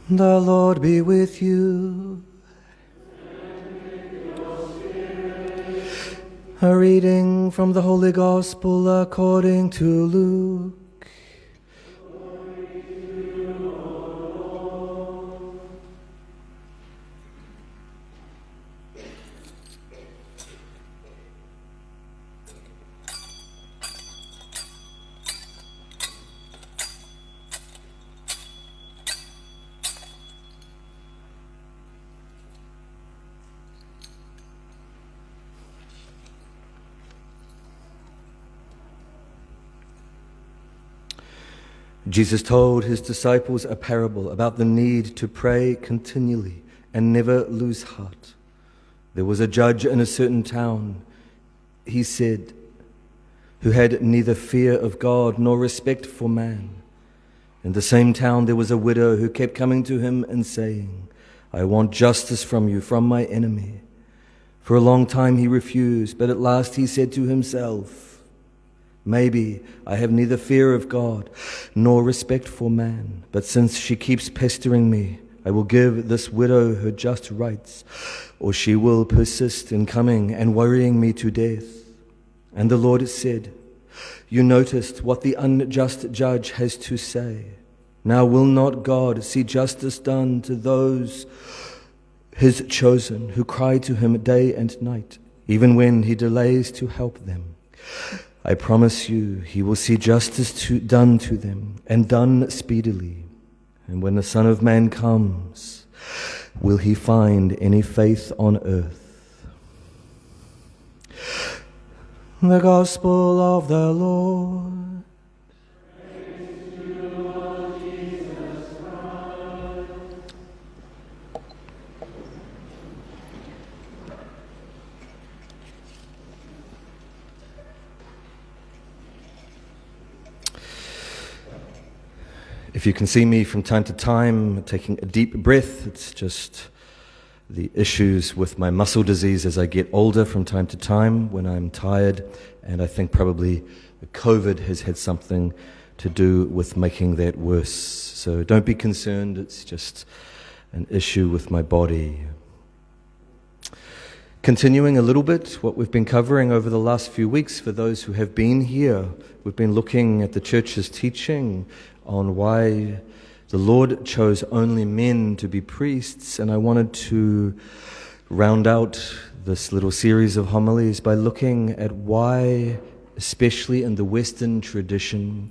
The Lord be with you. A reading from the Holy Gospel according to Luke. Jesus told his disciples a parable about the need to pray continually and never lose heart. There was a judge in a certain town, he said, who had neither fear of God nor respect for man. In the same town there was a widow who kept coming to him and saying, "I want justice from you, from my enemy." For a long time he refused, but at last he said to himself, "Maybe I have neither fear of God nor respect for man, but since she keeps pestering me, I will give this widow her just rights, or she will persist in coming and worrying me to death." And the Lord said, "You noticed what the unjust judge has to say. Now will not God see justice done to those his chosen who cry to him day and night, even when he delays to help them? I promise you, he will see justice done to them, and done speedily. And when the Son of Man comes, will he find any faith on earth?" The Gospel of the Lord. If you can see me from time to time taking a deep breath, it's just the issues with my muscle disease as I get older from time to time when I'm tired, and I think probably COVID has had something to do with making that worse. So don't be concerned, it's just an issue with my body. Continuing a little bit what we've been covering over the last few weeks for those who have been here, we've been looking at the church's teaching on why the Lord chose only men to be priests, and I wanted to round out this little series of homilies by looking at why, especially in the Western tradition,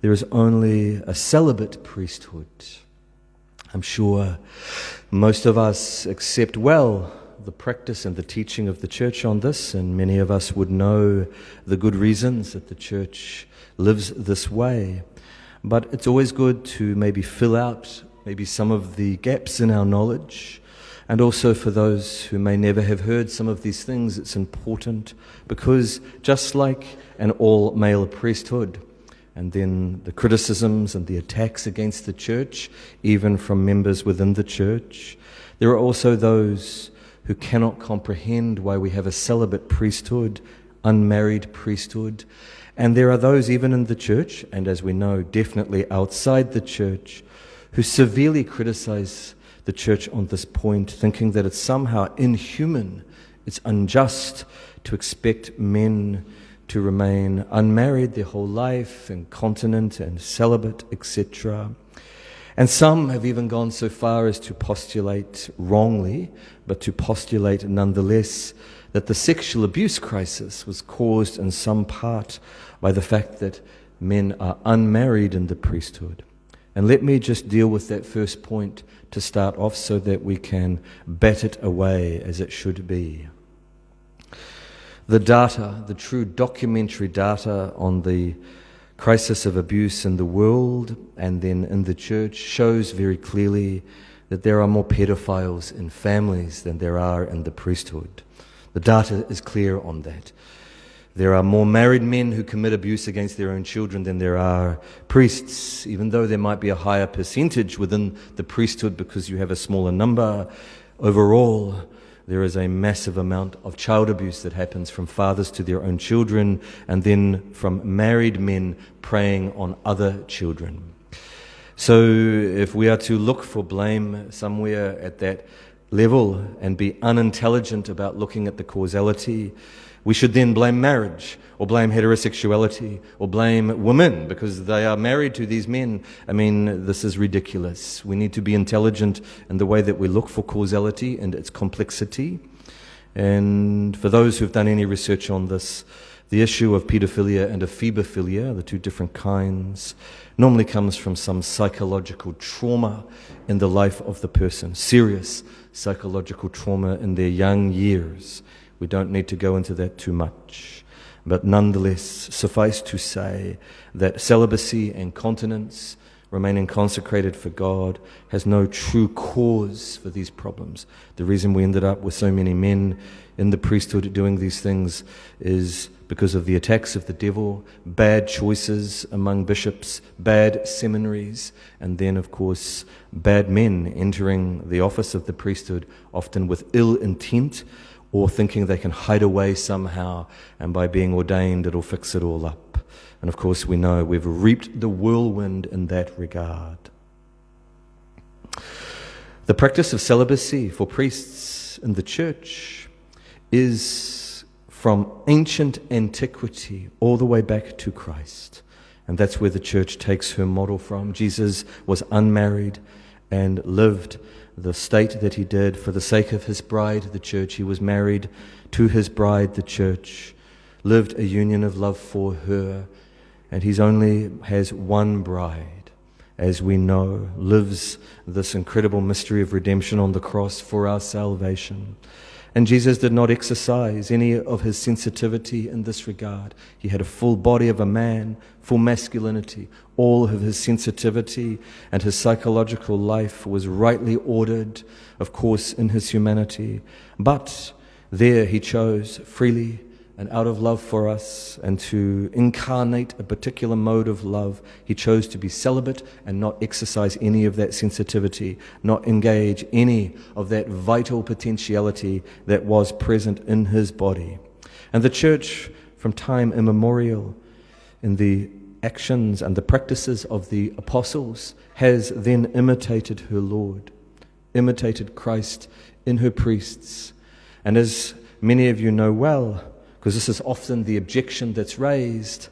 there is only a celibate priesthood. I'm sure most of us accept well the practice and the teaching of the church on this, and many of us would know the good reasons that the church lives this way. But it's always good to maybe fill out maybe some of the gaps in our knowledge. And also for those who may never have heard some of these things, it's important because just like an all-male priesthood, and then the criticisms and the attacks against the church, even from members within the church, there are also those who cannot comprehend why we have a celibate priesthood, unmarried priesthood. And there are those even in the church, and as we know, definitely outside the church, who severely criticize the church on this point, thinking that it's somehow inhuman, it's unjust to expect men to remain unmarried their whole life, incontinent and celibate, etc. And some have even gone so far as to postulate wrongly, but to postulate nonetheless, that the sexual abuse crisis was caused in some part by the fact that men are unmarried in the priesthood. And let me just deal with that first point to start off so that we can bat it away as it should be. The data, the true documentary data on the crisis of abuse in the world and then in the church shows very clearly that there are more pedophiles in families than there are in the priesthood. The data is clear on that. There are more married men who commit abuse against their own children than there are priests, even though there might be a higher percentage within the priesthood because you have a smaller number. Overall, there is a massive amount of child abuse that happens from fathers to their own children, and then from married men preying on other children. So if we are to look for blame somewhere at that level and be unintelligent about looking at the causality, we should then blame marriage or blame heterosexuality or blame women because they are married to these men. I mean, this is ridiculous. We need to be intelligent in the way that we look for causality and its complexity. And for those who've done any research on this, the issue of pedophilia and of phebophilia, the two different kinds, normally comes from some psychological trauma in the life of the person, serious psychological trauma in their young years. We don't need to go into that too much. But nonetheless, suffice to say that celibacy and continence, remaining consecrated for God, has no true cause for these problems. The reason we ended up with so many men in the priesthood doing these things is because of the attacks of the devil, bad choices among bishops, bad seminaries, and then, of course, bad men entering the office of the priesthood, often with ill intent, or thinking they can hide away somehow, and by being ordained it'll fix it all up. And of course we know we've reaped the whirlwind in that regard. The practice of celibacy for priests in the church is from ancient antiquity all the way back to Christ. And that's where the church takes her model from. Jesus was unmarried and lived the state that he did for the sake of his bride, the church. He was married to his bride, the church, lived a union of love for her, and he only has one bride, as we know, lives this incredible mystery of redemption on the cross for our salvation. And Jesus did not exercise any of his sensitivity in this regard. He had a full body of a man, full masculinity. All of his sensitivity and his psychological life was rightly ordered, of course, in his humanity. But there he chose freely and out of love for us, and to incarnate a particular mode of love, he chose to be celibate and not exercise any of that sensitivity, not engage any of that vital potentiality that was present in his body. And the church, from time immemorial, in the actions and the practices of the apostles, has then imitated her Lord, imitated Christ in her priests. And as many of you know well, because this is often the objection that's raised,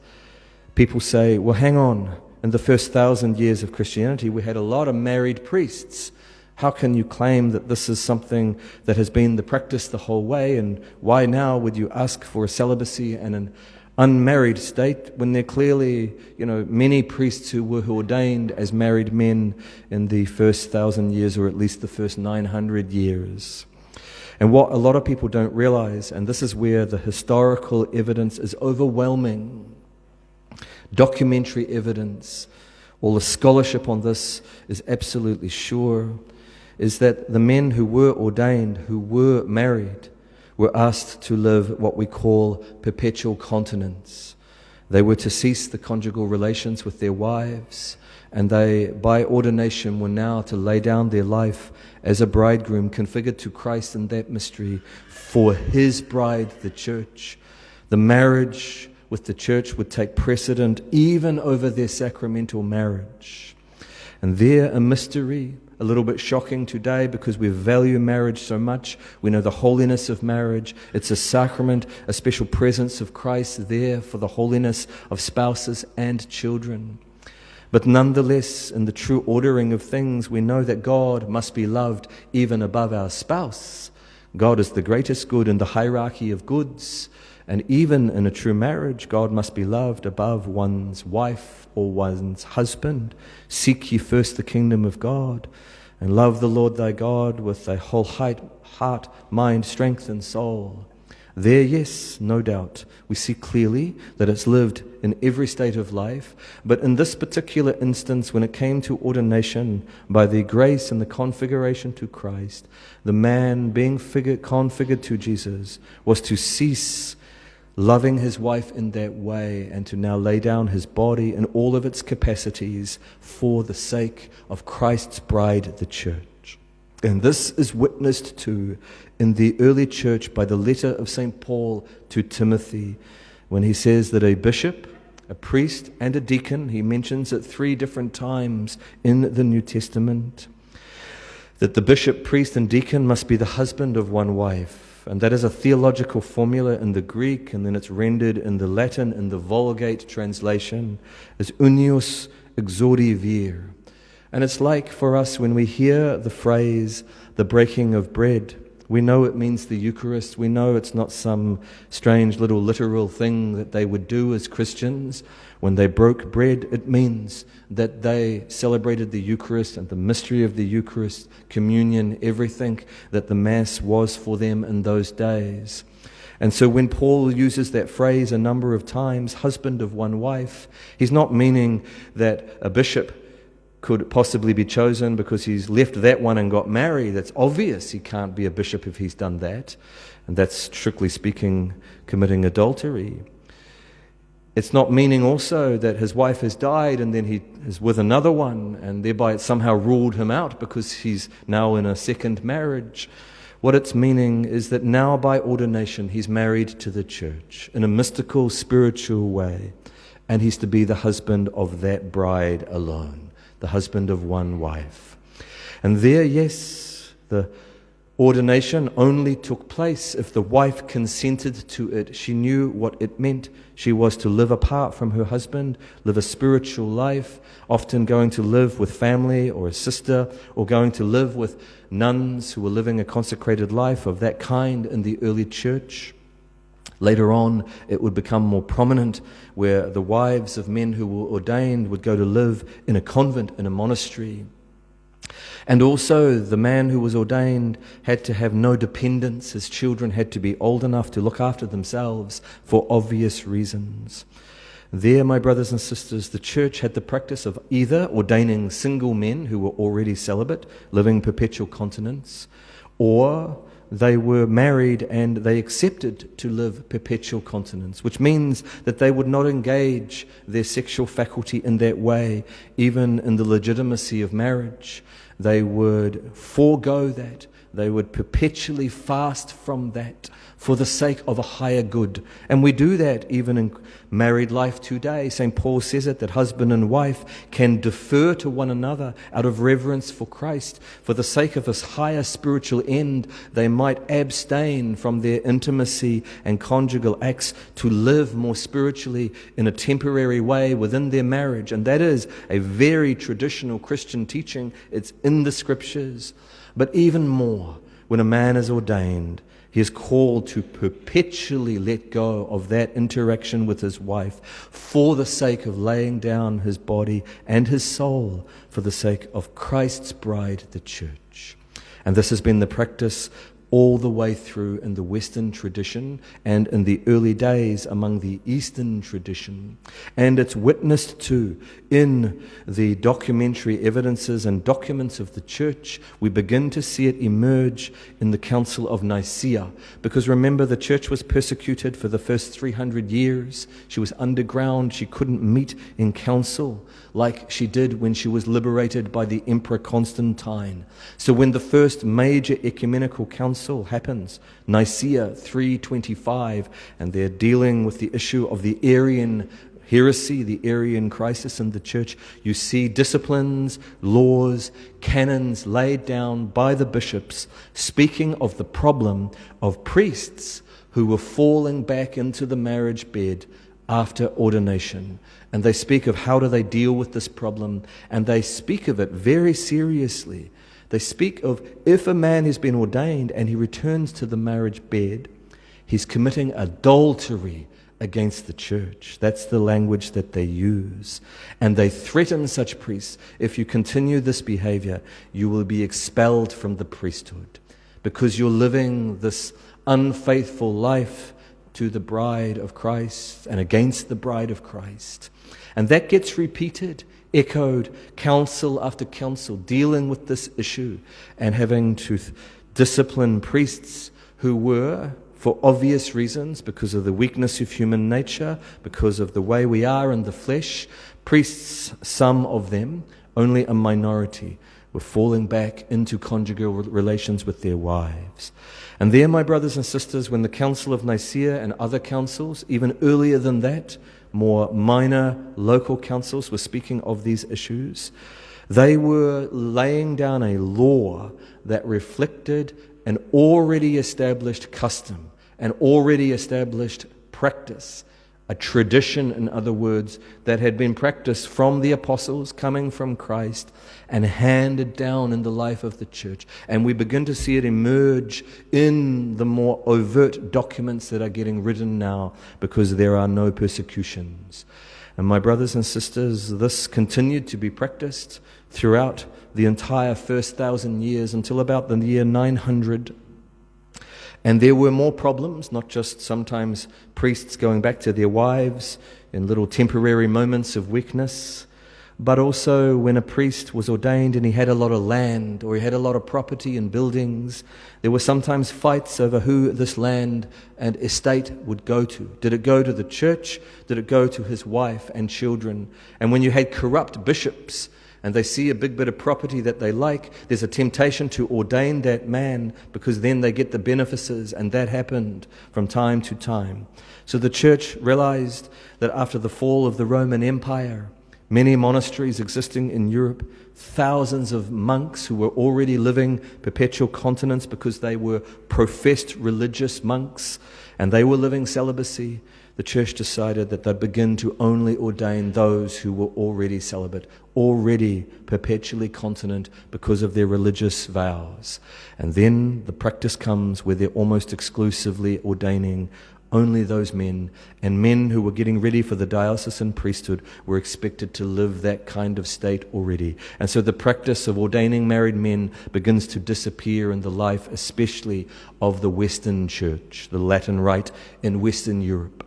people say, well, hang on, in the first 1,000 years of Christianity, we had a lot of married priests. How can you claim that this is something that has been the practice the whole way, and why now would you ask for a celibacy and an unmarried state when there are clearly, many priests who were ordained as married men in the first 1,000 years, or at least the first 900 years? And what a lot of people don't realize, and this is where the historical evidence is overwhelming, documentary evidence, all the scholarship on this is absolutely sure, is that the men who were ordained, who were married, were asked to live what we call perpetual continence. They were to cease the conjugal relations with their wives, and they, by ordination, were now to lay down their life as a bridegroom configured to Christ in that mystery for his bride, the church. The marriage with the church would take precedent even over their sacramental marriage. And there, a mystery, a little bit shocking today because we value marriage so much. We know the holiness of marriage. It's a sacrament, a special presence of Christ there for the holiness of spouses and children. But nonetheless, in the true ordering of things, we know that God must be loved even above our spouse. God is the greatest good in the hierarchy of goods. And even in a true marriage, God must be loved above one's wife or one's husband. Seek ye first the kingdom of God, and love the Lord thy God with thy whole heart, mind, strength, and soul. There, yes, no doubt, we see clearly that it's lived in every state of life, but in this particular instance, when it came to ordination, by the grace and the configuration to Christ, the man being configured to Jesus was to cease loving his wife in that way and to now lay down his body in all of its capacities for the sake of Christ's bride, the church. And this is witnessed to in the early church by the letter of St. Paul to Timothy, when he says that a bishop a priest and a deacon. He mentions it 3 different times in the New Testament. That the bishop, priest, and deacon must be the husband of one wife. And that is a theological formula in the Greek, and then it's rendered in the Latin, in the Vulgate translation, as unius exordi vir. And it's like for us when we hear the phrase, the breaking of bread, we know it means the Eucharist. We know it's not some strange little literal thing that they would do as Christians. When they broke bread, it means that they celebrated the Eucharist and the mystery of the Eucharist, communion, everything that the Mass was for them in those days. And so when Paul uses that phrase a number of times, husband of one wife, he's not meaning that a bishop could possibly be chosen because he's left that one and got married. That's obvious. He can't be a bishop if he's done that. And that's, strictly speaking, committing adultery. It's not meaning also that his wife has died and then he is with another one and thereby it's somehow ruled him out because he's now in a second marriage. What it's meaning is that now by ordination he's married to the church in a mystical, spiritual way, and he's to be the husband of that bride alone. The husband of one wife. And there, yes, the ordination only took place if the wife consented to it. She knew what it meant. She was to live apart from her husband, live a spiritual life, often going to live with family or a sister, or going to live with nuns who were living a consecrated life of that kind in the early church. Later on, it would become more prominent where the wives of men who were ordained would go to live in a convent, in a monastery. And also, the man who was ordained had to have no dependents. His children had to be old enough to look after themselves for obvious reasons. There, my brothers and sisters, the church had the practice of either ordaining single men who were already celibate, living perpetual continence, or they were married and they accepted to live perpetual continence, which means that they would not engage their sexual faculty in that way, even in the legitimacy of marriage. They would forego that. They would perpetually fast from that for the sake of a higher good. And we do that even in married life today. St. Paul says it, that husband and wife can defer to one another out of reverence for Christ. For the sake of his higher spiritual end, they might abstain from their intimacy and conjugal acts to live more spiritually in a temporary way within their marriage. And that is a very traditional Christian teaching. It's in the scriptures. But even more, when a man is ordained, he is called to perpetually let go of that interaction with his wife for the sake of laying down his body and his soul for the sake of Christ's bride, the church. And this has been the practice all the way through in the Western tradition and in the early days among the Eastern tradition. And it's witnessed to in the documentary evidences and documents of the church. We begin to see it emerge in the Council of Nicaea. Because remember, the church was persecuted for the first 300 years. She was underground. She couldn't meet in council like she did when she was liberated by the Emperor Constantine. So when the first major ecumenical council happens, Nicaea 325, and they're dealing with the issue of the Arian heresy, the Arian crisis in the church, you see disciplines, laws, canons laid down by the bishops speaking of the problem of priests who were falling back into the marriage bed after ordination. And they speak of how do they deal with this problem, and they speak of it very seriously. They speak of if a man has been ordained and he returns to the marriage bed, he's committing adultery against the church. That's the language that they use. And they threaten such priests, if you continue this behavior, you will be expelled from the priesthood because you're living this unfaithful life to the bride of Christ and against the bride of Christ. And that gets repeated, echoed, council after council, dealing with this issue and having to discipline priests who were, for obvious reasons, because of the weakness of human nature, because of the way we are in the flesh, priests, some of them, only a minority, were falling back into conjugal relations with their wives. And there, my brothers and sisters, when the Council of Nicaea and other councils, even earlier than that, more minor local councils were speaking of these issues. They were laying down a law that reflected an already established custom, an already established practice, a tradition, in other words, that had been practiced from the apostles, coming from Christ, and handed down in the life of the church. And we begin to see it emerge in the more overt documents that are getting written now, because there are no persecutions. And my brothers and sisters, this continued to be practiced throughout the entire first 1,000 years until about the year 900. And there were more problems, not just sometimes priests going back to their wives in little temporary moments of weakness, but also when a priest was ordained and he had a lot of land or he had a lot of property and buildings, there were sometimes fights over who this land and estate would go to. Did it go to the church? Did it go to his wife and children? And when you had corrupt bishops and they see a big bit of property that they like, there's a temptation to ordain that man because then they get the benefices, and that happened from time to time. So the church realized that after the fall of the Roman Empire, many monasteries existing in Europe, thousands of monks who were already living perpetual continence because they were professed religious monks and they were living celibacy, the church decided that they'd begin to only ordain those who were already celibate, already perpetually continent because of their religious vows. And then the practice comes where they're almost exclusively ordaining only those men, and men who were getting ready for the diocesan priesthood were expected to live that kind of state already. And so the practice of ordaining married men begins to disappear in the life, especially of the Western Church, the Latin Rite in Western Europe.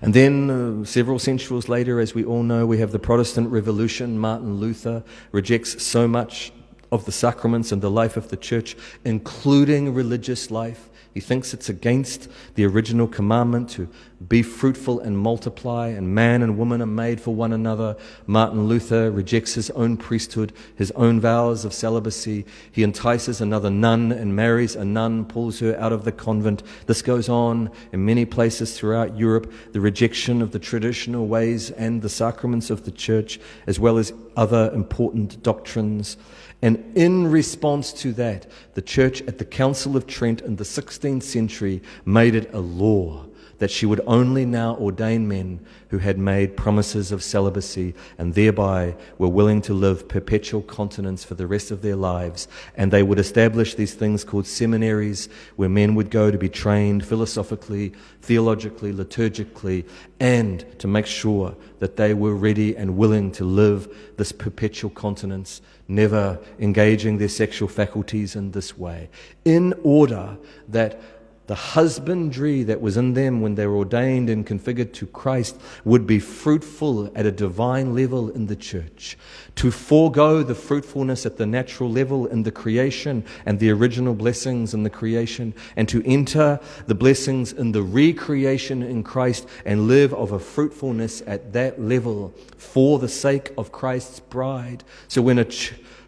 And then several centuries later, as we all know, we have the Protestant Revolution. Martin Luther rejects so much of the sacraments and the life of the church, including religious life. He thinks it's against the original commandment to be fruitful and multiply, and man and woman are made for one another. Martin Luther rejects his own priesthood, his own vows of celibacy. He entices another nun and marries a nun, pulls her out of the convent. This goes on in many places throughout Europe, the rejection of the traditional ways and the sacraments of the church, as well as other important doctrines. And in response to that, the church at the Council of Trent in the 16th century made it a law that she would only now ordain men who had made promises of celibacy and thereby were willing to live perpetual continence for the rest of their lives. And they would establish these things called seminaries where men would go to be trained philosophically, theologically, liturgically, and to make sure that they were ready and willing to live this perpetual continence, never engaging their sexual faculties in this way, in order that the husbandry that was in them when they were ordained and configured to Christ would be fruitful at a divine level in the church. To forego the fruitfulness at the natural level in the creation and the original blessings in the creation, and to enter the blessings in the recreation in Christ and live of a fruitfulness at that level for the sake of Christ's bride. So when a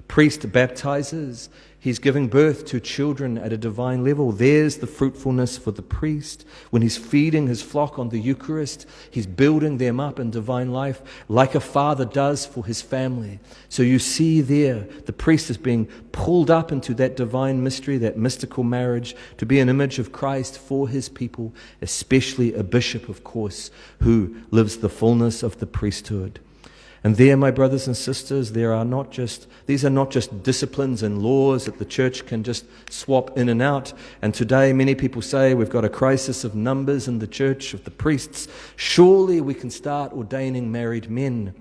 priest baptizes, he's giving birth to children at a divine level. There's the fruitfulness for the priest. When he's feeding his flock on the Eucharist, he's building them up in divine life like a father does for his family. So you see there, the priest is being pulled up into that divine mystery, that mystical marriage, to be an image of Christ for his people, especially a bishop, of course, who lives the fullness of the priesthood. And there, my brothers and sisters, these are not just disciplines and laws that the church can just swap in and out. And today many people say we've got a crisis of numbers in the church, of the priests. Surely we can start ordaining married men.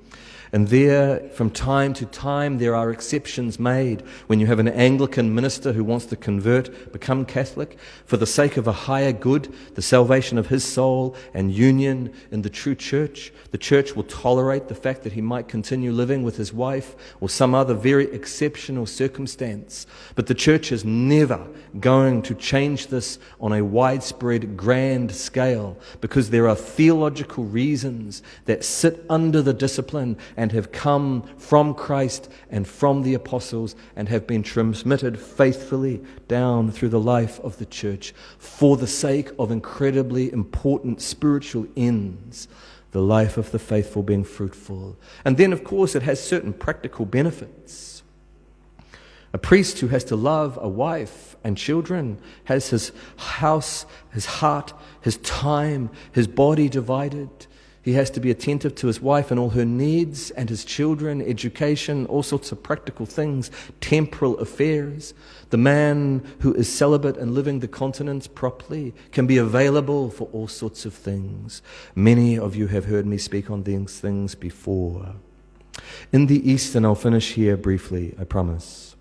And there, from time to time, there are exceptions made. When you have an Anglican minister who wants to convert, become Catholic, for the sake of a higher good, the salvation of his soul and union in the true church, the church will tolerate the fact that he might continue living with his wife or some other very exceptional circumstance. But the church is never going to change this on a widespread, grand scale, because there are theological reasons that sit under the discipline and have come from Christ and from the apostles and have been transmitted faithfully down through the life of the church for the sake of incredibly important spiritual ends. the life of the faithful being fruitful. And then, of course, it has certain practical benefits. A priest who has to love a wife and children has his house, his heart, his time, his body divided. He has to be attentive to his wife and all her needs, and his children, education, all sorts of practical things, temporal affairs. The man who is celibate and living the continence properly can be available for all sorts of things. Many of you have heard me speak on these things before. In the East, and I'll finish here briefly, I promise.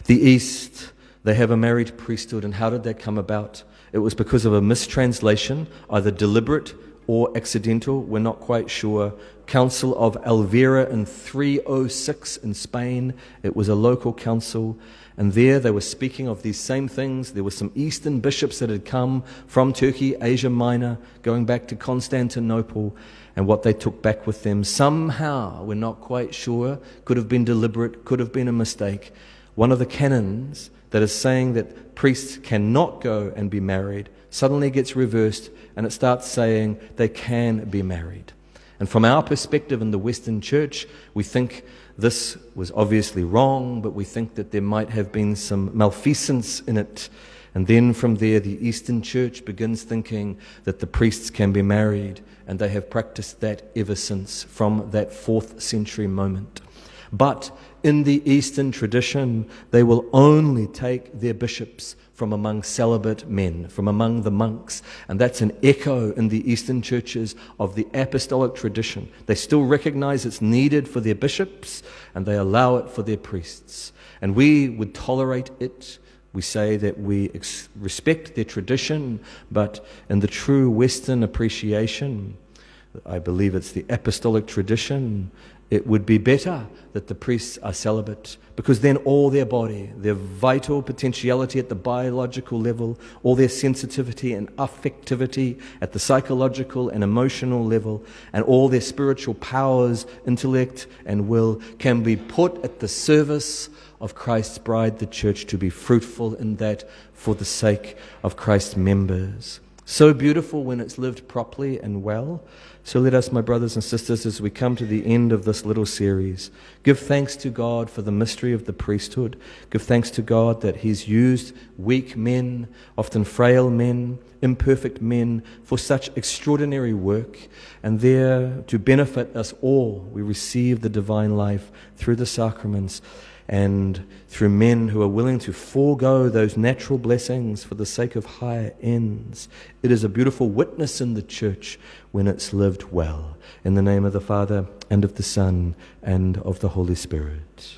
The East, they have a married priesthood, and how did that come about? It was because of a mistranslation, either deliberate or accidental, we're not quite sure. Council of Elvira in 306 in Spain. It was a local council, and there they were speaking of these same things. There were some Eastern bishops that had come from Turkey, Asia Minor, going back to Constantinople, and what they took back with them somehow, we're not quite sure, could have been deliberate, could have been a mistake. One of the canons that is saying that priests cannot go and be married suddenly gets reversed, and it starts saying they can be married. And from our perspective in the Western Church, we think this was obviously wrong, but we think that there might have been some malfeasance in it. And then from there, the Eastern Church begins thinking that the priests can be married, and they have practiced that ever since, from that 4th century moment. But in the Eastern tradition, they will only take their bishops from among celibate men, from among the monks. And that's an echo in the Eastern churches of the apostolic tradition. They still recognize it's needed for their bishops, and they allow it for their priests. And we would tolerate it. We say that we respect their tradition, but in the true Western appreciation, I believe it's the apostolic tradition, it would be better that the priests are celibate, because then all their body, their vital potentiality at the biological level, all their sensitivity and affectivity at the psychological and emotional level, and all their spiritual powers, intellect and will can be put at the service of Christ's bride, the church, to be fruitful in that for the sake of Christ's members. So beautiful when it's lived properly and well. So let us, my brothers and sisters, as we come to the end of this little series, give thanks to God for the mystery of the priesthood. Give thanks to God that He's used weak men, often frail men, imperfect men, for such extraordinary work. And there, to benefit us all, we receive the divine life through the sacraments, and through men who are willing to forego those natural blessings for the sake of higher ends. It is a beautiful witness in the church when it's lived well. In the name of the Father, and of the Son, and of the Holy Spirit.